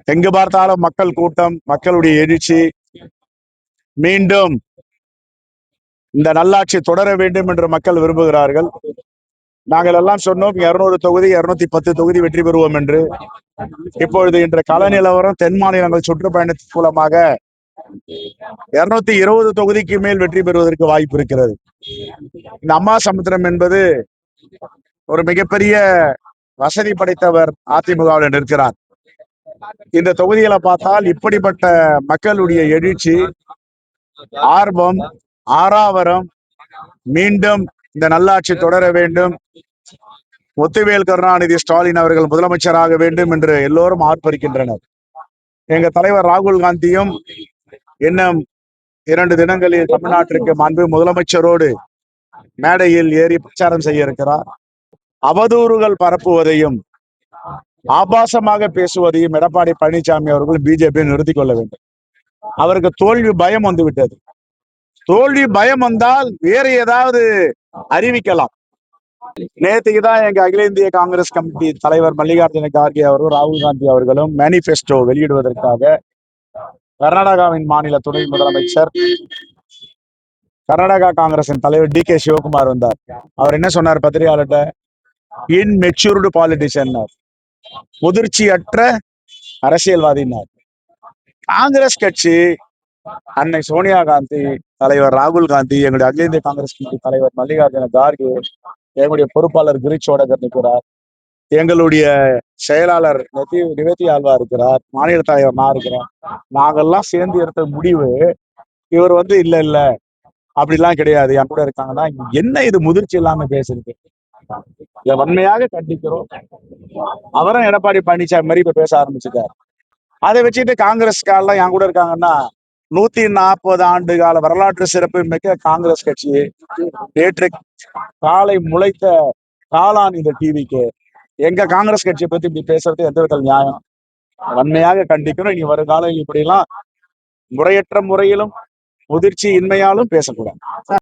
எங்கு பார்த்தாலும் மக்கள் கூட்டம், மக்களுடைய எழுச்சி. மீண்டும் இந்த நல்லாட்சி தொடர வேண்டும் என்று மக்கள் விரும்புகிறார்கள். நாங்கள் எல்லாம் சொன்னோம் 200 தொகுதி 210 தொகுதி வெற்றி பெறுவோம் என்று. இப்பொழுது இன்று கள நிலவரம் தென் மாநிலங்கள் சுற்றுப்பயணத்தின் மூலமாக 220 தொகுதிக்கு மேல் வெற்றி பெறுவதற்கு வாய்ப்பு இருக்கிறது. இந்த அம்மா சமுத்திரம் என்பது ஒரு மிகப்பெரிய வசதி படைத்தவர் அதிமுகவில் நிற்கிறார். இந்த தொகுதிகளை பார்த்தால் இப்படிப்பட்ட மக்களுடைய எழுச்சி, ஆர்வம், ஆறாவரம், மீண்டும் இந்த நல்லாட்சி தொடர வேண்டும், முத்துவேல் கருணாநிதி ஸ்டாலின் அவர்கள் முதலமைச்சராக வேண்டும் என்று எல்லோரும் ஆர்ப்பரிக்கின்றனர். எங்க தலைவர் ராகுல் காந்தியும் இன்னும் 2 தினங்களில் தமிழ்நாட்டிற்கு மாண்பு முதலமைச்சரோடு மேடையில் ஏறி பிரச்சாரம் செய்ய இருக்கிறார். அவதூறுகள் பரப்புவதையும் ஆபாசமாக பேசுவதையும் எடப்பாடி பழனிசாமி அவர்கள் பிஜேபி நிறுத்திக் கொள்ள வேண்டும். அவருக்கு தோல்வி பயம் வந்து விட்டது. தோல்வி பயம் வந்தால் வேற ஏதாவது அறிவிக்கலாம். நேற்றுக்கு தான் எங்க அகில இந்திய காங்கிரஸ் கமிட்டி தலைவர் மல்லிகார்ஜுன கார்கே அவர்களும் ராகுல் காந்தி அவர்களும் மேனிபெஸ்டோ வெளியிடுவதற்காக கர்நாடகாவின் மாநில துணை முதலமைச்சர், கர்நாடகா காங்கிரசின் தலைவர் டி கே சிவகுமார் வந்தார். அவர் என்ன சொன்னார் பத்திரிகையாளர்கிட்ட? இன்மெச்சூர்டு பாலிட்டிஷியன், முதிர்ச்சியற்ற அரசியல்வாதினார். காங்கிரஸ் கட்சி, அன்னை சோனியா காந்தி, தலைவர் ராகுல் காந்தி, எங்களுடைய அகில இந்திய காங்கிரஸ் கமிட்டி தலைவர் மல்லிகார்ஜுன கார்கே, எங்களுடைய பொறுப்பாளர் கிரீஷ் சோடகர் இருக்கிறார், எங்களுடைய செயலாளர் நிவேதி ஆல்வா இருக்கிறார், மாநில தலைவர் நான் இருக்கிறேன். நாங்கெல்லாம் சேர்ந்து எடுத்த முடிவு இவர் இல்ல அப்படிலாம் கிடையாது, என் கூட இருக்காங்கன்னா என்ன இது முதிர்ச்சி இல்லாம பேசுறது? இதை வன்மையாக கண்டிக்கிறோம். அவரும் எடப்பாடி பழனிசாமி மாதிரி இப்ப பேச ஆரம்பிச்சுட்டார். அதை வச்சுட்டு காங்கிரஸ்காரெல்லாம் என் கூட இருக்காங்கன்னா 140 ஆண்டு கால வரலாற்று சிறப்பு மிக்க காங்கிரஸ் கட்சி நேற்று காலை முளைத்த காளான் இந்த டிவிக்கு எங்க காங்கிரஸ் கட்சியை பத்தி இப்படி பேசுறது எந்த விதத்தில் நியாயம்? வன்மையாக கண்டிக்கணும். இனி வருங்காலம் இப்படி எல்லாம் முறையற்ற முறையிலும் முதிர்ச்சி இன்மையாலும் பேசக்கூடாது.